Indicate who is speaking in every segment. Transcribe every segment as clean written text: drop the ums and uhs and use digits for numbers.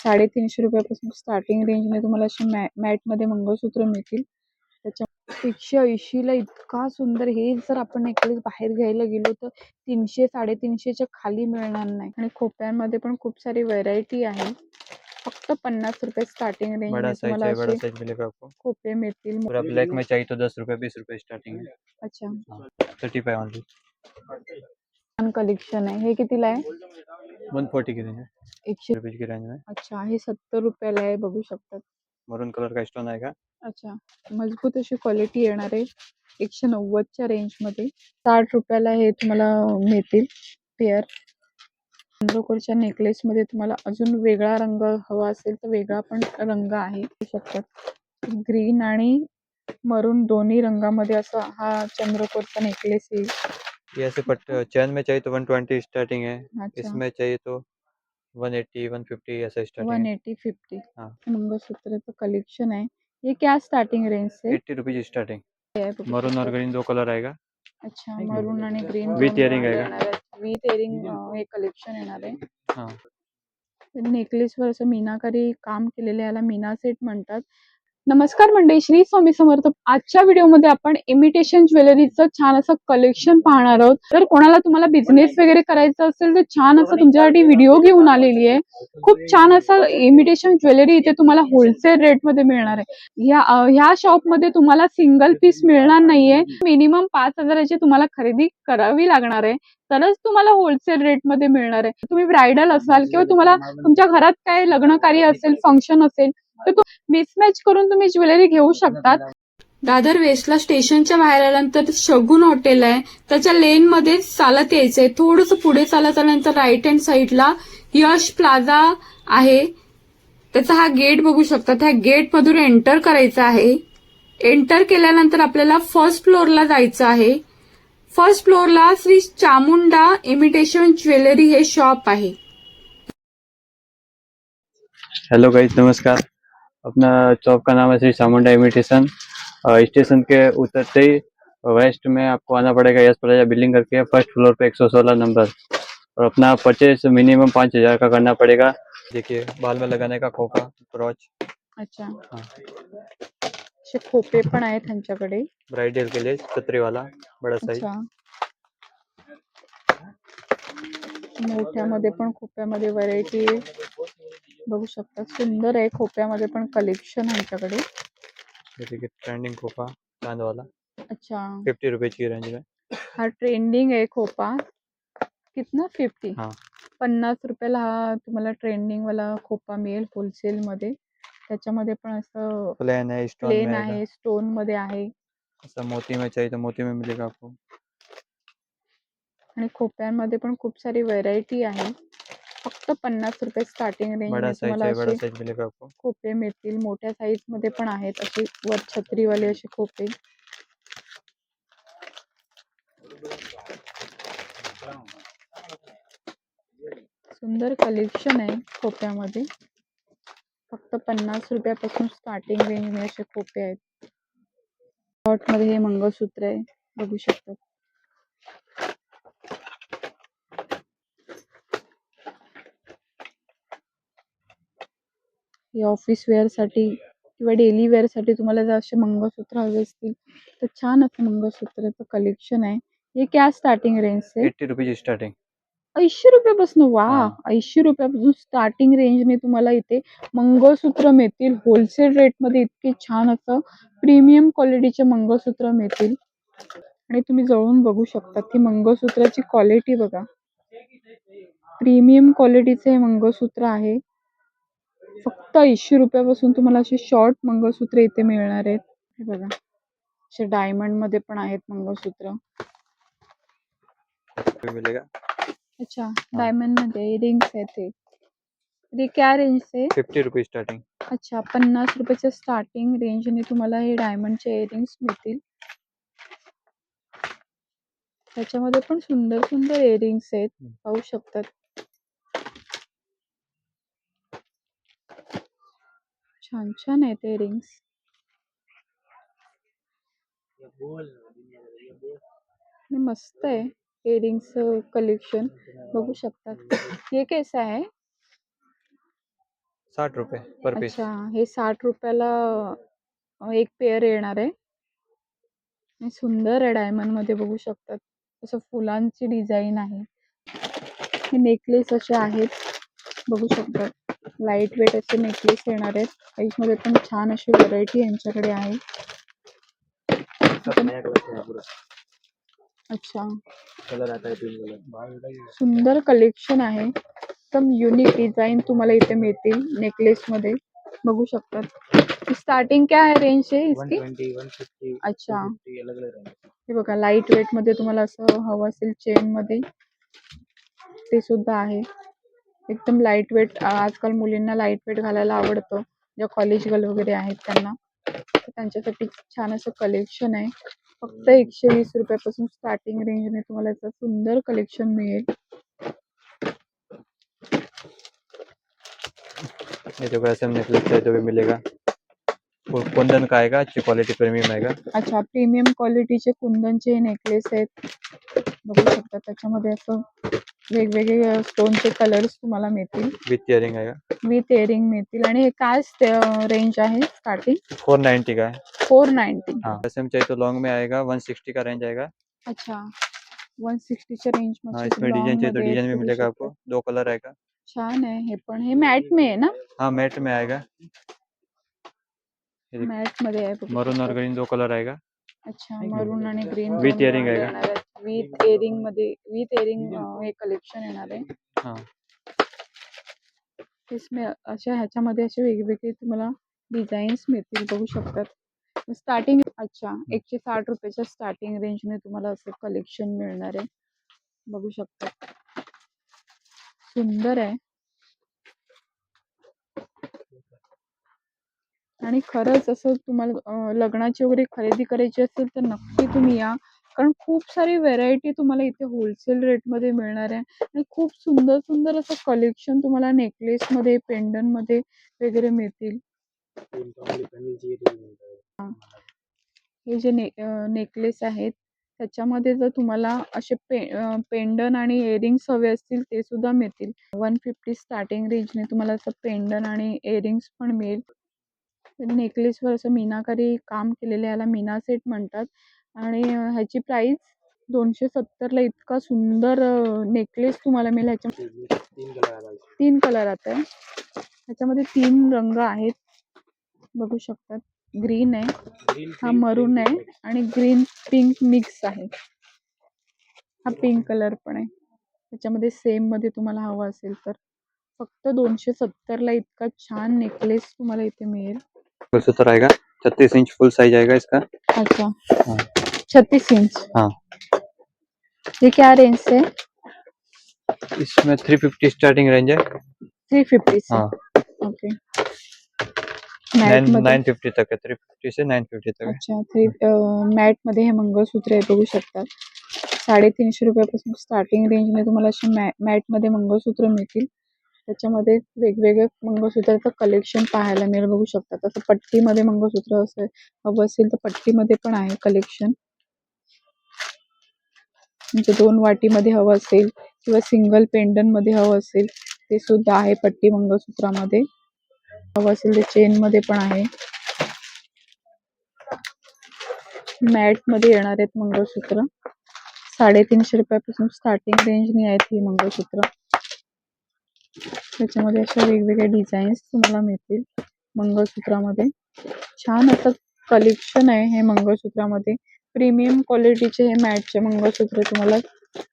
Speaker 1: ₹350 रुपयापासून स्टार्टिंग रेंजने तुम्हाला असे मॅटमध्ये मंगळसूत्र मिळतील. त्याच्या 180ला इतका सुंदर, हे जर आपण नेकलेस बाहेर घ्यायला गेलो तर 300-350च्या खाली मिळणार नाही. आणि खोप्यांमध्ये पण खूप सारी व्हरायटी आहे. फक्त ₹50 स्टार्टिंग रेंजने तुम्हाला
Speaker 2: बड़ा
Speaker 1: असे
Speaker 2: साइज मिलेगा आपको।
Speaker 1: खोपे मिळतील.
Speaker 2: पूरा ब्लैक में चाहिए तो 10 रुपये 20 रुपये स्टार्टिंग है।
Speaker 1: अच्छा,
Speaker 2: 35 ओनली।
Speaker 1: छान कलेक्शन आहे. हे कितीला आहे?
Speaker 2: 140 की रेंज है,
Speaker 1: 100
Speaker 2: रुपीज की रेंज में।
Speaker 1: अच्छा, हे 70 रुपयाला आहे, बघू शकतात.
Speaker 2: मरून कलर का स्टोन आएगा।
Speaker 1: अच्छा, मजबूत अशी क्वालिटी येणार आहे 190च्या रेंजमध्ये. 60 रुपयाला हे तुम्हाला मिळतील पेअर. चंद्रकोरच्या नेकलेसमध्ये तुम्हाला अजून वेगळा रंग हवा असेल तर वेगळा पण रंग आहे, बघू शकतात. ग्रीन आणि मरून दोन्ही रंगामध्ये असा हा चंद्रकोरचा नेकलेस येईल.
Speaker 2: ये ऐसे चैन में चाहिए तो 120 स्टार्टिंग है।
Speaker 1: अच्छा,
Speaker 2: इसमें चाहिए तो 180 150 ऐसा स्टार्टिंग है।
Speaker 1: 180-50
Speaker 2: हाँ,
Speaker 1: मंगलसूत्राचं कलेक्शन आहे. ये क्या स्टार्टिंग रेंज से
Speaker 2: 80 रुपीज स्टार्टिंग।
Speaker 1: आहे, बघू
Speaker 2: मरून और
Speaker 1: शकतात.
Speaker 2: ग्रीन 2 कलर आएगा।
Speaker 1: अच्छा, मरून आणि ग्रीन
Speaker 2: विथ इयरिंग आएगा।
Speaker 1: येणार आहे. विथ इयरिंग हे कलेक्शन येणार आहे.
Speaker 2: हाँ,
Speaker 1: नेकलेसवर असं मीनाकारी काम केलेलं, याला मीना सेट म्हणतात. नमस्कार मंडळी, श्री स्वामी समर्थ. आजच्या व्हिडिओमध्ये आपण इमिटेशन ज्वेलरीचं छान असं कलेक्शन पाहणार आहोत. तर कोणाला तुम्हाला बिझनेस वगैरे करायचा असेल तर छान असं तुमच्यासाठी व्हिडिओ घेऊन आलेली आहे. खूप छान असं इमिटेशन ज्वेलरी इथे तुम्हाला होलसेल रेटमध्ये मिळणार आहे. ह्या शॉपमध्ये तुम्हाला सिंगल पीस मिळणार नाहीये. मिनिमम 5,000ची तुम्हाला खरेदी करावी लागणार आहे, तरच तुम्हाला होलसेल रेटमध्ये मिळणार आहे. तुम्ही ब्रायडल असाल किंवा तुम्हाला तुमच्या घरात काय लग्न कार्य असेल, फंक्शन असेल, तर मिसमॅच करून तुम्ही ज्वेलरी घेऊ शकतात. दादर वेस्टला स्टेशनच्या बाहेर आल्यानंतर शगुन हॉटेल आहे, त्याच्या लेन मध्ये चालत यायचंय. थोडंसं पुढे चालत आल्यानंतर राईट हँड साईडला यश प्लाझा आहे. त्याचा हा गेट बघू शकता. त्या गेट मधून एंटर करायचं आहे. एंटर केल्यानंतर आपल्याला फर्स्ट फ्लोअरला जायचं आहे. फर्स्ट फ्लोअरला श्री चामुंडा इमिटेशन ज्वेलरी हे शॉप आहे.
Speaker 2: हेलो गाइस, नमस्कार। अपना शॉप का नाम है श्री चामुंडा इमिटेशन। स्टेशन के उतरते ही वेस्ट में आपको आना पड़ेगा। यस प्लाजा बिल्डिंग करके फर्स्ट फ्लोर पे 116 नंबर। और अपना परचेज मिनिमम 5,000 का करना पड़ेगा। देखिए, बाल में लगाने का खोपा, ब्रॉच।
Speaker 1: अच्छा,
Speaker 2: हाँ,
Speaker 1: असे खोपे पण आहेत त्यांच्याकडे.
Speaker 2: ब्राइडल के लिए छतरी वाला बड़ा साइज।
Speaker 1: अच्छा, मोठ्यामध्ये पण खोप्यामध्ये व्हरायटी बघू शकता. सुंदर आहे, खोप्यामध्ये पण कलेक्शन आहे त्यांच्याकडे.
Speaker 2: देखिए, ट्रेंडिंग खोपा चांद वाला
Speaker 1: अच्छा,
Speaker 2: 50 रुपीज की रेंज में।
Speaker 1: हा ट्रेंडिंग आहे खोपा. कितना 50?
Speaker 2: हाँ,
Speaker 1: 50 रुपयाला हा तुम्हाला ट्रेंडिंग वाला खोपा मिळेल होलसेल मध्ये. त्याच्यामध्ये पण असं
Speaker 2: प्लेन है, स्टोन में
Speaker 1: प्लेन
Speaker 2: आएगा।
Speaker 1: आहे, स्टोन मध्ये आहे.
Speaker 2: ऐसा मोती में चाहिए तो मोती में मिलेगा आपको।
Speaker 1: आणि खोप्यांमध्ये पण खूप सारी व्हरायटी आहे. फक्त 50 रुपये स्टार्टिंग रेंजने तुम्हाला
Speaker 2: बड़ा
Speaker 1: असे
Speaker 2: साइज मिलेगा आपको।
Speaker 1: खोपे मिळतील. मोठ्या साईज मध्ये पण आहेत असे वर छत्रीवाले असे खोपे. सुंदर कलेक्शन आहे खोप्यामध्ये. फक्त 50 रुपयापासून स्टार्टिंग रेंजने असे खोपे आहेत. शॉर्ट मध्ये हे मंगळसूत्र आहे, बघू शकता. हे ऑफिस वेअर साठी किंवा डेली वेअर साठी तुम्हाला जर असे मंगळसूत्र हवे असतील तर छान असं मंगळसूत्राचं कलेक्शन आहे. हे क्या स्टार्टिंग रेंज से?
Speaker 2: 80 रुपीज स्टार्टिंग।
Speaker 1: 80 रुपयापासून. वा,
Speaker 2: हाँ,
Speaker 1: 80 रुपयापासून स्टार्टिंग रेंजने तुम्हाला इथे मंगळसूत्र मिळतील. होलसेल रेटमध्ये इतके छान असं प्रीमियम क्वालिटीचे मंगळसूत्र मिळतील. आणि तुम्ही जवळून बघू शकता ती मंगळसूत्राची क्वालिटी बघा. प्रीमियम क्वालिटीचे हे मंगळसूत्र आहे. फक्त 80 रुपयापासून तुम्हाला असे शॉर्ट मंगळसूत्र इथे मिळणार आहेत. हे बघा, असे डायमंड मध्ये पण आहेत मंगळसूत्र.
Speaker 2: मिलेगा।
Speaker 1: अच्छा, डायमंड मध्ये रिंग्स आहेत ते. ये क्या रेंज से?
Speaker 2: 50 रुपीज स्टार्टिंग।
Speaker 1: अच्छा, 50 रुपयाच्या स्टार्टिंग रेंजने तुम्हाला हे डायमंडचे इयरिंग्स मिळतील. त्याच्यामध्ये पण सुंदर सुंदर इयरिंग्स आहेत, पाहू शकतात. छान छान आहेत इयरिंग्स. मस्त आहे इयरिंग्स कलेक्शन, बघू शकतात. ये कैसा है?
Speaker 2: ₹60 पर पीस.
Speaker 1: अच्छा, हे 60 रुपयाला एक पेअर येणार आहे. आणि सुंदर आहे, डायमंडमध्ये बघू शकतात. असं फुलांची डिझाइन आहे. हे नेकलेस असे आहेत, बघू शकतात. लाईट वेट असे नेकलेस येणार आहेत. साईजमध्ये पण छान अशी व्हरायटी यांच्याकडे आहे. अच्छा,
Speaker 2: कलर आता है 3 कलर.
Speaker 1: सुंदर कलेक्शन आहे. एकदम युनिक डिझाइन तुम्हाला इथे मिळतील नेकलेसमध्ये, बघू शकतात. स्टार्टिंग क्या है रेंज है इसकी?
Speaker 2: 120, 150.
Speaker 1: अच्छा,
Speaker 2: 250 अलग-अलग रहेंगे.
Speaker 1: हे बघा, लाईट वेट मध्ये तुम्हाला असं हवं असेल चेन मध्ये, ते सुद्धा आहे. एकदम लाईट वेट. आजकाल मुलींना लाईट वेट घालायला आवडतं, ज्या कॉलेज गर्ल वगैरे आहेत त्यांना, तर त्यांच्यासाठी छान असं कलेक्शन आहे. फक्त 120 रुपयापासून स्टार्टिंग रेंजने तुम्हाला याचं सुंदर कलेक्शन मिळेल.
Speaker 2: ये देखो ऐसे नेकलेस चाहिए तो भी मिलेगा. और कुंदन का आएगा, अच्छी क्वालिटी प्रीमियम आएगा.
Speaker 1: अच्छा, प्रीमियम क्वालिटीचे कुंदनचे नेकलेस आहेत, बघू शकता. त्याच्यामध्ये असं वेगवेगळे स्टोनचे कलर्स तुम्हाला मिळतील,
Speaker 2: विथ इयरिंग आएगा.
Speaker 1: विथ इयरिंग मिळतील. आणि हे काय रेंज आहे स्टार्टिंग?
Speaker 2: 490 का है.
Speaker 1: 490.
Speaker 2: हाँ, ऐसे में चाहिए तो लॉन्ग में आएगा, 160 का रेंज आएगा.
Speaker 1: अच्छा, 160च्या रेंज
Speaker 2: हाँ,
Speaker 1: मध्ये
Speaker 2: इसमें डिजाइन
Speaker 1: लॉन्ग
Speaker 2: चाहिए तो
Speaker 1: मध्ये
Speaker 2: डिजाइन भी
Speaker 1: बघू
Speaker 2: मिलेगा
Speaker 1: शकता.
Speaker 2: आपको. 2 कलर आएगा.
Speaker 1: छान आहे. हे पण हे मॅट में आहे ना?
Speaker 2: हाँ, मैट में आएगा.
Speaker 1: मॅट मध्ये आहे, बघू
Speaker 2: मरून और
Speaker 1: शकता.
Speaker 2: ग्रीन 2 कलर आएगा.
Speaker 1: अच्छा, मरून आणि ग्रीन
Speaker 2: With earring आहे.
Speaker 1: विथ इयरिंग मध्ये, विथ इयरिंग हे कलेक्शन येणार आहे.
Speaker 2: हाँ,
Speaker 1: इसमें अशा ह्याच्यामध्ये असे वेगवेगळे तुम्हाला डिझाईन्स मिळतील, बघू शकतात. स्टार्टिंग अच्छा 160 रुपयाच्या स्टार्टिंग रेंजने तुम्हाला असं कलेक्शन मिळणार आहे, बघू शकतात. सुंदर आहे. आणि खरंच असं तुम्हाला लग्नाची वगैरे खरेदी करायची असेल तर नक्की तुम्ही या, कारण खूप सारी व्हेरायटी तुम्हाला इथे होलसेल रेटमध्ये मिळणार आहे. आणि खूप सुंदर सुंदर असं कलेक्शन तुम्हाला नेकलेसमध्ये, पेंडनमध्ये वगैरे मिळतील. हे जे नेकलेस आहेत, त्याच्यामध्ये जर तुम्हाला असे पेंडन आणि इयरिंग्स हवे असतील ते सुद्धा मिळतील. 150 स्टार्टिंग रेंजने तुम्हाला असं पेंडन आणि इयरिंग्स पण मिळेल. नेकलेसवर असं मीनाकारी काम केलेलं, याला मीना सेट म्हणतात. आणि ह्याची प्राइस 270 ला इतका सुंदर नेकलेस तुम्हाला मिळेल. ह्याच्या 3 कलर आता आहे. ह्याच्यामध्ये 3 रंग आहेत, बघू शकतात. ग्रीन आहे, हा मरून आहे, आणि ग्रीन पिंक मिक्स आहे. हा पिंक कलर पण आहे. त्याच्यामध्ये सेम मध्ये तुम्हाला हवा असेल तर फक्त 270 ला इतका छान नेकलेस तुम्हाला इथे मिळेल.
Speaker 2: मंगलसूत्र आएगा. 36 इंच फुल साइज आएगा इसका.
Speaker 1: अच्छा,
Speaker 2: हाँ.
Speaker 1: 36 इंच.
Speaker 2: हाँ,
Speaker 1: ये क्या रेंज से?
Speaker 2: इसमें 350 स्टार्टिंग रेंज है.
Speaker 1: 350 से.
Speaker 2: हाँ,
Speaker 1: ओके. मॅट मध्ये
Speaker 2: 950 तक है. 350 से 950 तक है.
Speaker 1: अच्छा, मॅट मध्ये हे मंगळसूत्र आहे, बघू शकतात. 350 रुपयापासून स्टार्टिंग रेंजने तुम्हाला असे मॅट मध्ये मंगळसूत्र मिळतील. त्याच्यामध्ये वेगवेगळे मंगळसूत्राचं कलेक्शन पाहायला मिळेल, बघू शकतात. असं पट्टीमध्ये मंगळसूत्र असं हवं असेल तर पट्टीमध्ये पण आहे कलेक्शन. म्हणजे 2 वाटीमध्ये हवं असेल किंवा सिंगल पेंडन मध्ये हवं असेल ते सुद्धा आहे. पट्टी मंगळसूत्रामध्ये हवं असेल तर चेन मध्ये पण आहे. मॅट मध्ये येणार आहेत मंगळसूत्र. 350 रुपयापासून स्टार्टिंग रेंजने आहेत ही मंगळसूत्र. त्याच्यामध्ये अशा वेगवेगळ्या डिझाईन्स तुम्हाला मिळतील मंगळसूत्रामध्ये. छान असं कलेक्शन आहे हे मंगळसूत्रामध्ये. प्रीमियम क्वालिटीचे हे मॅटचे मंगळसूत्र तुम्हाला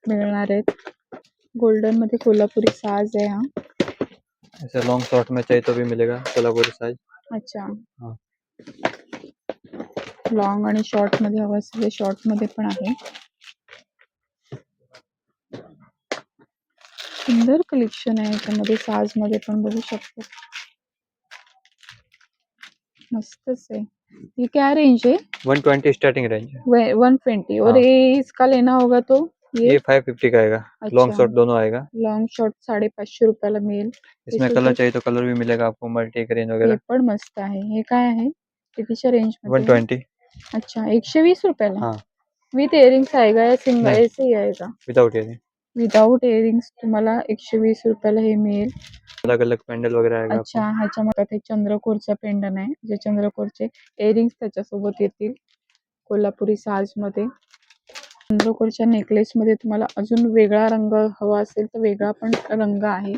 Speaker 1: मिळणार आहेत. गोल्डन मध्ये कोल्हापुरी साज आहे हा.
Speaker 2: ऐसे लॉन्ग शॉर्ट में चाहिए तो भी मिलेगा कोल्हापुरी साइज.
Speaker 1: अच्छा,
Speaker 2: हाँ.
Speaker 1: लॉंग आणि शॉर्ट मध्ये हवं असेल शॉर्ट मध्ये पण आहे. सुंदर कलेक्शन आहे याच्यामध्ये, साज मध्ये पण बघू शकतो. मस्तच है. ये क्या रेंज है?
Speaker 2: 120 स्टार्टिंग रेंज है.
Speaker 1: 120. और
Speaker 2: हाँ.
Speaker 1: ये इसका लेना होगा तो
Speaker 2: ये 550 का आएगा. लॉन्ग
Speaker 1: अच्छा,
Speaker 2: शॉर्ट दोनों आएगा.
Speaker 1: लॉन्ग शॉर्ट 550 रुपयाला मिळेल. हे
Speaker 2: इसमें
Speaker 1: सुद्धा
Speaker 2: कलर चाहिए तो कलर भी मिलेगा आपको, मल्टी ग्रीन
Speaker 1: हे
Speaker 2: वगैरह.
Speaker 1: पण मस्त आहे. हे काय आहे, कितीच्या रेंज मध्ये?
Speaker 2: 120.
Speaker 1: अच्छा, 120 रुपयाला.
Speaker 2: हाँ,
Speaker 1: विथ इयरिंग्स आएगा या सिंगल
Speaker 2: नहीं
Speaker 1: ऐसे ही आएगा?
Speaker 2: Without earring.
Speaker 1: विदाउट इयरिंग्स तुम्हाला 120 रुपयाला हे मिळेल.
Speaker 2: अलग अलग पेंडल वगैरह आएगा
Speaker 1: अच्छा, ह्याच्यामध्ये हे चंद्रकोरचं पेंडन आहे, जे चंद्रकोरचे इयरिंग्स त्याच्यासोबत येतील कोल्हापुरी साजमध्ये. चंद्रकोरच्या नेकलेसमध्ये तुम्हाला अजून वेगळा रंग हवा असेल तर वेगळा पण रंग आहे.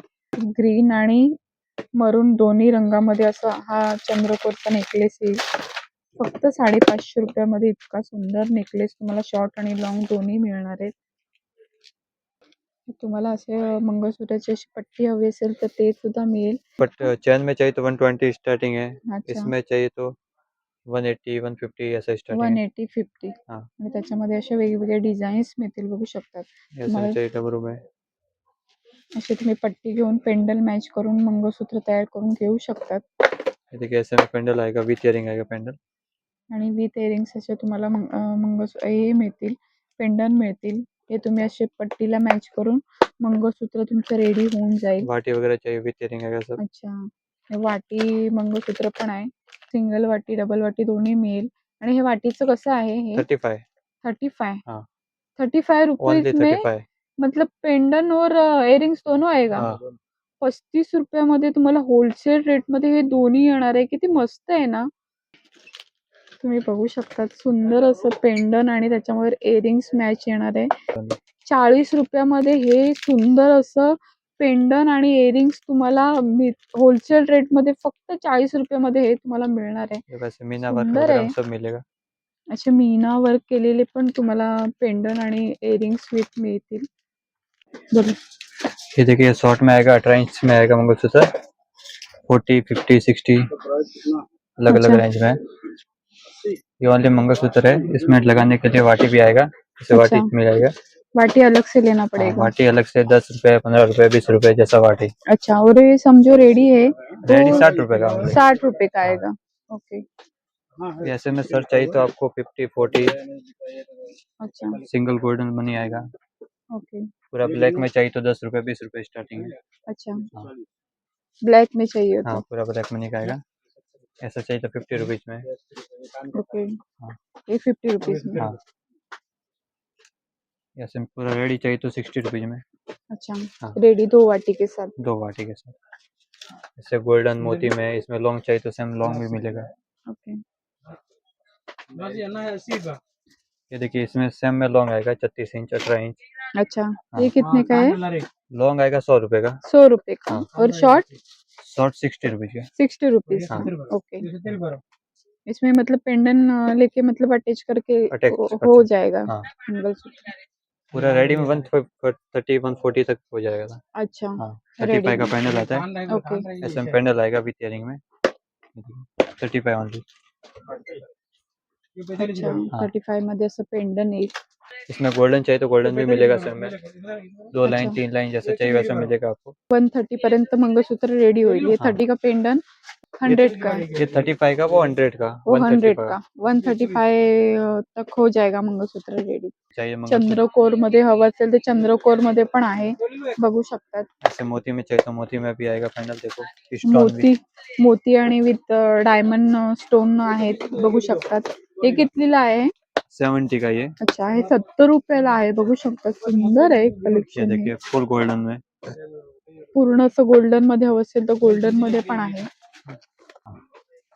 Speaker 1: ग्रीन आणि मरून दोन्ही रंगामध्ये असा हा चंद्रकोरचा नेकलेस येईल. फक्त 550 रुपयामध्ये इतका सुंदर नेकलेस तुम्हाला शॉर्ट आणि लॉंग दोन्ही मिळणार आहेत. तुम्हाला असे मंगळसूत्राची अशी पट्टी हवी असेल तर ते सुद्धा मिळेल.
Speaker 2: बट चैन में चाहिए तो 120 स्टार्टिंग है,
Speaker 1: अच्छा,
Speaker 2: इसमें चाहिए तो 180 150 ऐसा स्टार्टिंग है।
Speaker 1: 180 50
Speaker 2: हाँ,
Speaker 1: आणि त्याच्यामध्ये असे वेगवेगळे डिझाईन्स मिळतील बघू शकतात.
Speaker 2: ऐसे में
Speaker 1: तुम्हाला
Speaker 2: चाहिए डबल रूम है।
Speaker 1: असे तुम्ही पट्टी घेऊन पेंडल मॅच करून मंगळसूत्र तयार करून घेऊ शकतात.
Speaker 2: ये देखिए ऐसे में पेंडल आएगा, विथ इयरिंग आएगा पेंडल।
Speaker 1: आणि विथ इयरिंग्स असे तुम्हाला हे मिळतील, पेंडन मिळतील. हे तुम्ही असे पट्टीला मॅच करून मंगळसूत्र तुमचं रेडी होऊन जाईल.
Speaker 2: वाटी वगैरह चाहिए, विथ इयरिंग आएगा सब।
Speaker 1: अच्छा, हे वाटी मंगळसूत्र पण आहे. सिंगल वाटी, डबल वाटी दोन्ही मिळेल. आणि हे वाटीचं कसं आहे हे?
Speaker 2: 35।
Speaker 1: 35
Speaker 2: हाँ,
Speaker 1: 35 रुपीज
Speaker 2: ओनली
Speaker 1: में
Speaker 2: 35।
Speaker 1: मतलब पेंडन और इयरिंग्स दोनों आएगा.
Speaker 2: हाँ,
Speaker 1: 35 रुपयामध्ये तुम्हाला होलसेल रेटमध्ये हे दोन्ही येणार आहे. किती मस्त आहे ना. तुम्ही बघू शकता सुंदर असं पेंडन आणि त्याच्यावर इयरिंग्स मॅच येणार आहे. 40 रुपयामध्ये हे सुंदर असं पेंडन आणि इयरिंग्स तुम्हाला होलसेल रेटमध्ये फक्त 40 रुपयामध्ये हे तुम्हाला मिळणार आहे.
Speaker 2: ये वैसे मीना वर्क
Speaker 1: सुंदर
Speaker 2: वगैरह
Speaker 1: आहे.
Speaker 2: सब मिलेगा।
Speaker 1: असे मीना वर्क केलेले पण तुम्हाला पेंडन आणि इयरिंग्स विथ मिळतील. बघा,
Speaker 2: ये देखिए शॉर्ट में आएगा, 18 इंच में आएगा मंगलसूत्र, 40 50 60 अलग अलग
Speaker 1: अच्छा,
Speaker 2: रेंज में है। ये ओनली मंगलसूत्र है, इसमें लगाने के लिए वाटी भी आएगा, इसे
Speaker 1: अच्छा.
Speaker 2: वाटी मिल जाएगा।
Speaker 1: वाटी अलग से लेना
Speaker 2: हाँ,
Speaker 1: पड़ेगा.
Speaker 2: वाटी अलग से 10 रुपए 15 रुपए 20 रुपए जैसा वाटी।
Speaker 1: अच्छा, और ये समझो रेडी है
Speaker 2: रेडी
Speaker 1: तो
Speaker 2: 60 रुपए का only।
Speaker 1: 60 रुपए का
Speaker 2: हाँ,
Speaker 1: आएगा. ओके.
Speaker 2: ये ऐसे में सर चाहिए तो आपको 50 40
Speaker 1: अच्छा,
Speaker 2: सिंगल गोल्डन मनी आएगा।
Speaker 1: ओके.
Speaker 2: पूरा ब्लैक में चाहिए तो 10 रुपए 20 रुपए स्टार्टिंग है।
Speaker 1: अच्छा,
Speaker 2: हाँ,
Speaker 1: ब्लैक में चाहिए
Speaker 2: हाँ
Speaker 1: तो.
Speaker 2: पूरा ब्लैक मनी का आएगा। ऐसा चाहिए तो 50 रुपीज में।
Speaker 1: ओके,
Speaker 2: हाँ,
Speaker 1: ये 50 रुपीज में.
Speaker 2: हाँ, ऐसे में पूरा रेडी चाहिए तो 60 रुपीज में।
Speaker 1: अच्छा,
Speaker 2: हाँ,
Speaker 1: रेडी 2 वाटी के साथ.
Speaker 2: 2 वाटी के साथ। ऐसे गोल्डन मोती में, इसमें लॉन्ग चाहिए तो सेम लॉन्ग भी मिलेगा।
Speaker 1: ओके.
Speaker 2: ये देखिए इसमें सेम में लॉन्ग आएगा 36 इंच 18 इंच।
Speaker 1: अच्छा,
Speaker 2: हाँ,
Speaker 1: ये कितने का है?
Speaker 2: लॉन्ग आएगा 100 रुपए का।
Speaker 1: 100 रुपए का.
Speaker 2: हाँ,
Speaker 1: और शॉर्ट
Speaker 2: शॉर्ट 60 रुपीज का।
Speaker 1: 60 रुपीज
Speaker 2: हाँ,
Speaker 1: का. ओके. इसमें मतलब पेंडन लेके मतलब अटैच करके
Speaker 2: अटैच
Speaker 1: हो जाएगा
Speaker 2: हाँ,
Speaker 1: मंगलसूत्र.
Speaker 2: पूरा रेडी में 130 140 तक हो जाएगा था।
Speaker 1: अच्छा,
Speaker 2: हाँ,
Speaker 1: रेडी
Speaker 2: 35 का
Speaker 1: में.
Speaker 2: पैनल आता है।
Speaker 1: ओके.
Speaker 2: ऐसे में पैनल आएगा विथ इयरिंग में, 35 ओनली।
Speaker 1: अच्छा,
Speaker 2: हाँ,
Speaker 1: 35 मध्ये असं पेंडन येईल.
Speaker 2: इसमें गोल्डन चाहिए तो गोल्डन भी मिलेगा सर में, 2 लाइन
Speaker 1: अच्छा,
Speaker 2: 3 लाइन जैसा चाहिए वैसा मिलेगा आपको।
Speaker 1: 130 पर्यंत मंगलसूत्र रेडी होईल. ये
Speaker 2: हाँ,
Speaker 1: 30 का पेंडन 100 का है.
Speaker 2: ये 35 का, वो 100 का,
Speaker 1: वो 100
Speaker 2: 135
Speaker 1: का 135 तक हो जाएगा मंगळसूत्र रेडी.
Speaker 2: चाहिए मंगलसूत्र।
Speaker 1: चंद्रकोर मध्ये हवं असेल तर चंद्रकोर मध्ये पण आहे, बघू शकतात.
Speaker 2: ऐसे मोती में चाहिए तो मोती में भी आएगा पैनल, देखो स्टोन भी।
Speaker 1: मोती मोती आणि विथ डायमंड स्टोन आहेत, बघू शकतात. हे कितीला आहे?
Speaker 2: 70 का ये।
Speaker 1: अच्छा, हे 70 रुपयाला आहे, बघू शकतात. सुंदर आहे
Speaker 2: ये
Speaker 1: कलेक्शन हे.
Speaker 2: देखिए फुल गोल्डन में।
Speaker 1: पूर्ण असं गोल्डन मध्ये हवं असेल तर गोल्डन मध्ये पण आहे.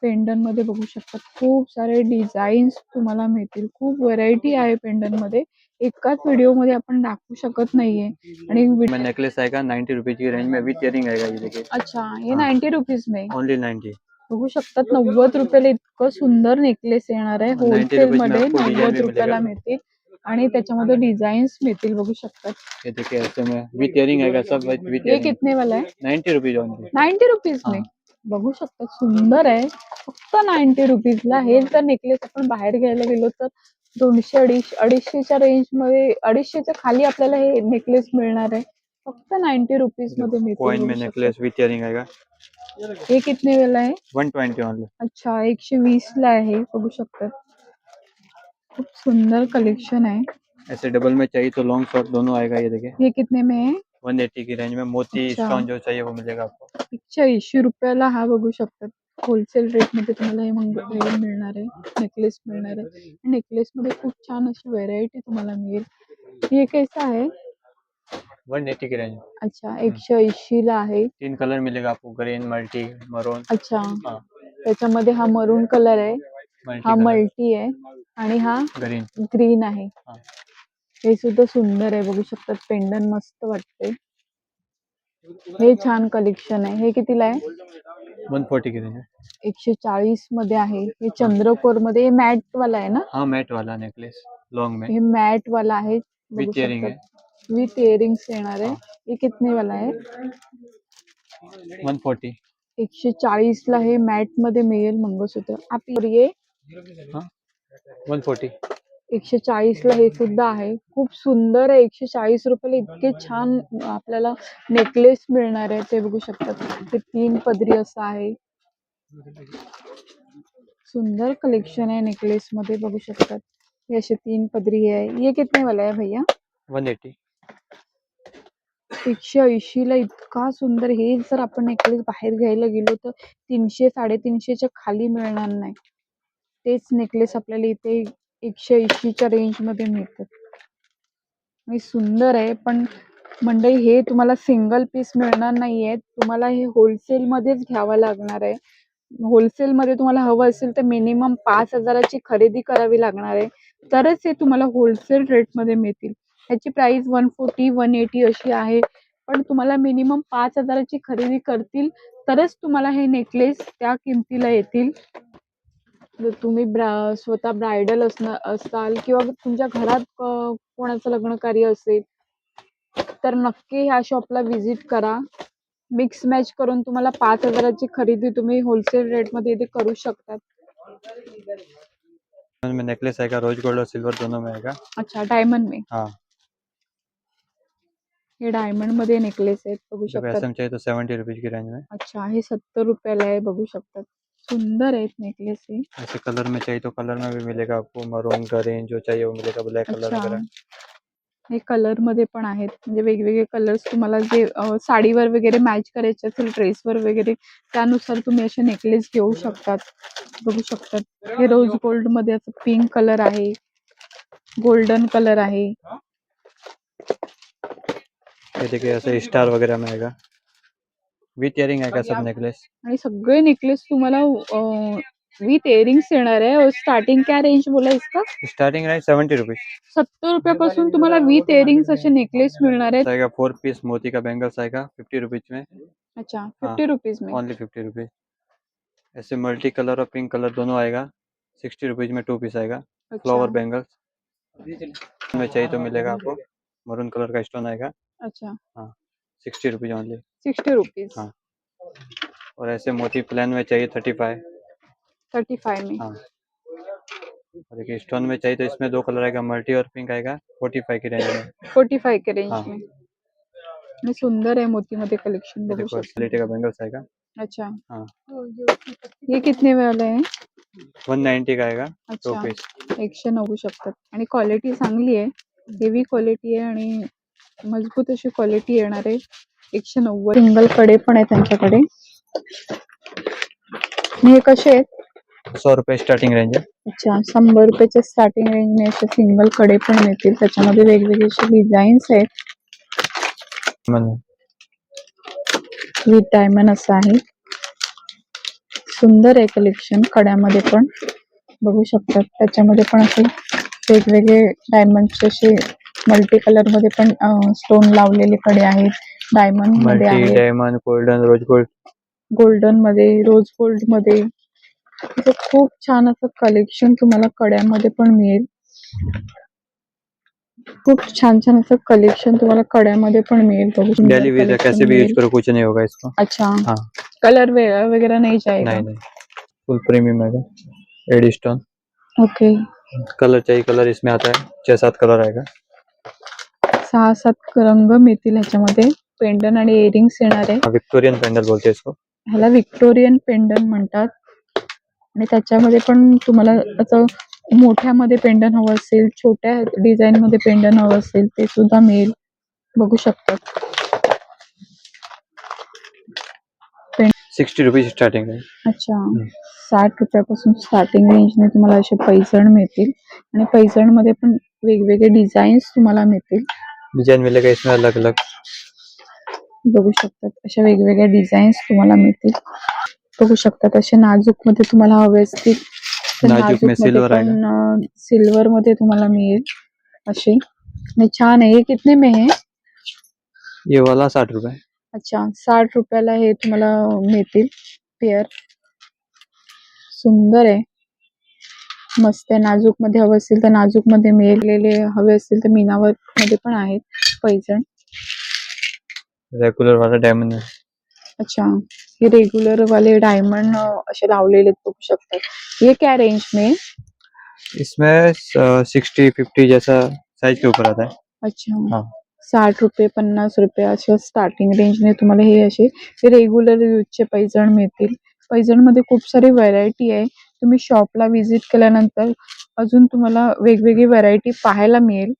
Speaker 1: पेंडन मध्ये बघू शकतात खूप सारे डिझाईन्स तुम्हाला मिळतील. खूप व्हरायटी आहे पेंडन मध्ये. एकाच व्हिडिओ मध्ये आपण दाखवू शकत नाहीये. आणि
Speaker 2: में नेकलेस आएगा 90 रुपीज की रेंज में, विथ इयरिंग आएगा ये देखिए।
Speaker 1: अच्छा, हे
Speaker 2: हाँ,
Speaker 1: 90 रुपीज में
Speaker 2: ओनली 90।
Speaker 1: बघू शकतात. 90 रुपयाला इतकं सुंदर नेकलेस येणार आहे.
Speaker 2: 90
Speaker 1: होलसेल
Speaker 2: रुपीज में
Speaker 1: मध्ये
Speaker 2: आपको डिजाइन
Speaker 1: 90
Speaker 2: भी
Speaker 1: रुपयाला
Speaker 2: मिलेगा।
Speaker 1: मिळतील आणि त्याच्यामध्ये डिझाईन्स मिळतील, बघू शकतात.
Speaker 2: ये देखिए ऐसे में विथ इयरिंग आएगा सब, विथ
Speaker 1: ये
Speaker 2: इयरिंग।
Speaker 1: कितने वाला है?
Speaker 2: 90 रुपीज ओनली।
Speaker 1: 90 रुपीज में
Speaker 2: हाँ,
Speaker 1: बघू शकतात. सुंदर आहे. फक्त 90 रुपीजला. हे जर नेकलेस आपण बाहेर घ्यायला गेलो तर 200 250च्या रेंज मध्ये, 250च्या खाली आपल्याला हे नेकलेस मिळणार आहे. फक्त 90 रुपीज मध्ये मिळतील,
Speaker 2: कॉइन
Speaker 1: बघू
Speaker 2: में
Speaker 1: शकतात.
Speaker 2: नेकलेस विथ इयरिंग आएगा,
Speaker 1: हे कितने वाला आहे?
Speaker 2: 120 ओनली।
Speaker 1: अच्छा, 120 ला आहे, बघू शकतात. खूप सुंदर कलेक्शन आहे.
Speaker 2: ऐसे डबल में चाहिए तो लॉन्ग शॉर्ट दोनों आएगा, ये देखिए
Speaker 1: हे कितने में है?
Speaker 2: 180 की रेंज में। मोती
Speaker 1: अच्छा,
Speaker 2: स्टोन जो चाहिए वो मिलेगा आपको।
Speaker 1: 180 रुपयाला हा, बघू शकतात. होलसेल रेट मध्ये तुम्हाला हे हे मिळणार आहे, नेकलेस मिळणार आहे. नेकलेस मध्ये खूप छान अशी व्हेरायटी तुम्हाला मिळेल. हे कैसा आहे?
Speaker 2: 180 की रेंज।
Speaker 1: अच्छा 180 ला आहे.
Speaker 2: 3 कलर मिलेगा आपको, ग्रीन, मल्टी, मरून।
Speaker 1: अच्छा
Speaker 2: हाँ,
Speaker 1: त्याच्यामध्ये हा मरून कलर आहे,
Speaker 2: मल्टी
Speaker 1: हा
Speaker 2: कलर,
Speaker 1: मल्टी आहे आणि हा
Speaker 2: ग्रीन।
Speaker 1: ग्रीन आहे.
Speaker 2: हाँ,
Speaker 1: हे सुद्धा सुंदर आहे, बघू शकतात. पेंडन मस्त वाटते. हे छान कलेक्शन आहे. हे कितीला आहे?
Speaker 2: 140 की रेंज है।
Speaker 1: 140 मध्ये आहे. हे चंद्रकोर मध्ये मॅट वाला आहे ना?
Speaker 2: हाँ, मैट वाला नेकलेस, लॉन्ग में,
Speaker 1: हे मॅट वाला आहे, बघू
Speaker 2: विथ इयरिंग
Speaker 1: शकतात.
Speaker 2: है।
Speaker 1: विथ इयरिंग्स येणार आहे.
Speaker 2: हाँ,
Speaker 1: हे कितने वाला आहे?
Speaker 2: 140।
Speaker 1: 140 ला हे मॅट मध्ये मिळेल मंगळसूत्र. आपली ये
Speaker 2: हाँ, 140।
Speaker 1: 140 ला हे सुद्धा आहे. खूप सुंदर आहे. 140 रुपयाला इतके छान आपल्याला नेकलेस मिळणार आहे, ते बघू शकतात. ते 3 पदरी असं आहे. सुंदर कलेक्शन है नेकलेस मध्ये, बघू शकतात. हे असे 3 पदरी आहे. ये कितने वाला है भैया?
Speaker 2: 180।
Speaker 1: 180 ला इतका सुंदर. हे जर आपण नेकलेस बाहेर घ्यायला गेलो तर 300 350 च्या खाली मिळणार नाही. तेच नेकलेस आपल्याला इथे 180 च्या रेंज मध्ये मिळतात. आणि सुंदर आहे, पण मंडळी हे तुम्हाला सिंगल पीस मिळणार नाहीये. तुम्हाला हे होलसेल मध्येच घ्यावं लागणार आहे. होलसेल मध्ये तुम्हाला हवं असेल तर मिनिमम 5,000 ची खरेदी करावी लागणार आहे. तरच हे तुम्हाला होलसेल रेट मध्ये मिळतील. ह्याची प्राइस 140 180 अशी आहे. पण तुम्हाला मिनिमम 5,000 ची खरेदी करतील तरच तुम्हाला हे नेकलेस त्या किमतीला येतील. जर तुम्ही स्वतः ब्रायडल असाल किंवा तुमच्या घरात कोणाचं लग्न कार्य असेल तर नक्की ह्या शॉपला व्हिजिट करा. मिक्स मॅच करून तुम्हाला 5,000 ची खरेदी तुम्ही होलसेल रेट मध्ये इथे करू शकतात.
Speaker 2: में नेकलेस आएगा, रोज गोल्ड और सिल्वर दोनों में आएगा।
Speaker 1: अच्छा डायमंड में,
Speaker 2: हाँ,
Speaker 1: हे डायमंड मध्ये नेकलेस आहेत, बघू
Speaker 2: जब
Speaker 1: शकतात.
Speaker 2: ऐसा चाहिए तो 70 रुपीज की रेंज में।
Speaker 1: अच्छा हे 70 रुपयाला आहे, बघू शकतात. सुंदर आहेत नेकलेस हे.
Speaker 2: ऐसे कलर में चाहिए तो कलर में भी मिलेगा आपको, मरून, ग्रीन, जो चाहिए वो मिलेगा, ब्लैक कलर
Speaker 1: अच्छा
Speaker 2: वगैरह।
Speaker 1: हे कलर मध्ये पण आहेत, म्हणजे वेगवेगळे कलर्स तुम्हाला जे साडीवर वगैरे मॅच करायचे असेल, ड्रेसवर वगैरे, त्यानुसार तुम्ही असे नेकलेस घेऊ शकतात. बघू शकतात. हे रोज गोल्ड मध्ये असं पिंक कलर आहे, गोल्डन कलर आहे.
Speaker 2: ये देखिए ऐसे स्टार वगैरह में आएगा, विथ इयरिंग आएगा सब नेकलेस।
Speaker 1: आणि सगळे नेकलेस तुम्हाला विथ इयरिंग्स येणार आहे. स्टार्टिंग क्या रेंज बोला इसका?
Speaker 2: Starting range 70 rupees.
Speaker 1: 70 रुपयापासून तुम्हाला विथ इयरिंग्स असे नेकलेस मिळणार आहेत.
Speaker 2: आएगा 4 पीस मोती का बैंगल्स आएगा 50 रुपीज में।
Speaker 1: अच्छा
Speaker 2: हाँ,
Speaker 1: 50 रुपीज में।
Speaker 2: Only 50 rupees. ऐसे मल्टी कलर और पिंक कलर दोनों आएगा, 60 रुपीज में 2 पीस आएगा।
Speaker 1: अच्छा
Speaker 2: फ्लावर बैंगल्स में चाहिए तो मिलेगा आपको, मरून कलर का स्टोन आएगा।
Speaker 1: अच्छा
Speaker 2: हाँ, 60 रुपीज ओनली।
Speaker 1: 60 रुपीज।
Speaker 2: हाँ, और ऐसे मोती प्लान में चाहिए 35।
Speaker 1: 35 में।
Speaker 2: हाँ, और देखिए स्टोन में चाहिए तो इसमें 2 कलर आएगा, मल्टी और पिंक आएगा, 45 की रेंज में।
Speaker 1: 45 के रेंज
Speaker 2: हाँ,
Speaker 1: में। आणि सुंदर आहे मोती मध्ये कलेक्शन,
Speaker 2: ये
Speaker 1: बघू
Speaker 2: देखो
Speaker 1: शकता.
Speaker 2: क्वालिटी का बैंगल्स आएगा।
Speaker 1: अच्छा
Speaker 2: हाँ,
Speaker 1: ये कितने वाला आहे?
Speaker 2: 190 का आएगा 2
Speaker 1: अच्छा
Speaker 2: पीस।
Speaker 1: 190 बघू शकतात. आणि क्वालिटी चांगली आहे, हेवी क्वालिटी आहे आणि मजबूत अशी क्वालिटी येणार आहे. 190 सिंगल कडे पण आहे त्यांच्याकडे. आणि हे कसे आहेत?
Speaker 2: 100 रुपये स्टार्टिंग रेंज है।
Speaker 1: अच्छा 100 रुपयाच्या स्टार्टिंग रेंजने असे सिंगल कडे पण मिळतील. त्याच्यामध्ये वेगवेगळे असे डिझाईन्स आहेत. विथ डायमंड असं आहे. सुंदर आहे कलेक्शन कड्यामध्ये पण, बघू शकतात. त्याच्यामध्ये पण असे वेगवेगळे डायमंडचे असे मल्टी कलर मध्ये पण स्टोन लावलेले कडे आहेत. डायमंड मध्ये
Speaker 2: मल्टी,
Speaker 1: आहेत,
Speaker 2: diamond, golden, rose gold.
Speaker 1: Golden मध्ये, रोज गोल्ड मध्ये. इथे खूप छान असं कलेक्शन तुम्हाला कड्यामध्ये पण मिळेल. खूप छान छान असं कलेक्शन तुम्हाला कड्यामध्ये पण मिळेल, बघू.
Speaker 2: डेली यूज है, कैसे भी यूज करो कुछ नहीं होगा इसको।
Speaker 1: अच्छा
Speaker 2: हाँ,
Speaker 1: कलर वगैरह नहीं जाएगा?
Speaker 2: नहीं नहीं, फुल प्रीमियम आएगा, एडी स्टोन।
Speaker 1: ओके
Speaker 2: कलर चाहिए कलर इसमें आता है, 6-7 कलर आएगा।
Speaker 1: 6-7 रंग मिळतील ह्याच्यामध्ये. पेंडन आणि इयरिंग्स येणार आहे.
Speaker 2: विक्टोरियन पेंडल बोलते हैं इसको।
Speaker 1: ह्याला विक्टोरियन पेंडन म्हणतात. आणि त्याच्यामध्ये पण तुम्हाला असं मोठ्यामध्ये पेंडन हवं असेल, छोट्या डिझाईन मध्ये पेंडन हवं असेल, ते सुद्धा मिळेल, बघू शकतात.
Speaker 2: 60 रुपीज स्टार्टिंग है।
Speaker 1: अच्छा 60 रुपयापासून स्टार्टिंग रेंजने तुम्हाला असे पैजण मिळतील. आणि पैजण मध्ये पण वेगवेगळे डिझाईन्स तुम्हाला मिळतील.
Speaker 2: डिजाइन मिलेगा इसमें अलग अलग।
Speaker 1: बघू शकतात अशा वेगवेगळ्या डिझाईन्स तुम्हाला मिळतील. बघू शकतात असे नाजूक मध्ये तुम्हाला हवे असतील तर
Speaker 2: नाजुक में
Speaker 1: नाजूक मध्ये
Speaker 2: सिल्वर आएगा।
Speaker 1: पण सिल्वर मध्ये तुम्हाला मिळेल असे. आणि छान आहे. हे कितने में है?
Speaker 2: ये वाला 60 रुपए।
Speaker 1: अच्छा, 60 रुपयाला हे तुम्हाला मिळतील पेअर. सुंदर आहे, मस्त आहे. नाजूक मध्ये हवं असेल तर नाजूक मध्ये मिळालेले हवे असतील तर मीनावर्क मध्ये पण आहेत पैजण.
Speaker 2: रेगुलर वाला डायमंड है।
Speaker 1: अच्छा, हे रेगुलर वाले डायमंड असे लावलेले बघू शकतात. ये क्या रेंज में?
Speaker 2: इसमें 60-50 जैसा साइज के ऊपर आता है।
Speaker 1: अच्छा,
Speaker 2: हाँ
Speaker 1: 60 रुपये 50 रुपये अशा स्टार्टिंग रेंजने तुम्हाला हे असे रेग्युलर यूजचे पैजण मिळतील. पैजणमध्ये खूप सारी व्हरायटी आहे. तुम्ही शॉपला व्हिजिट केल्यानंतर अजून तुम्हाला वेगवेगळी व्हरायटी पाहायला मिळेल.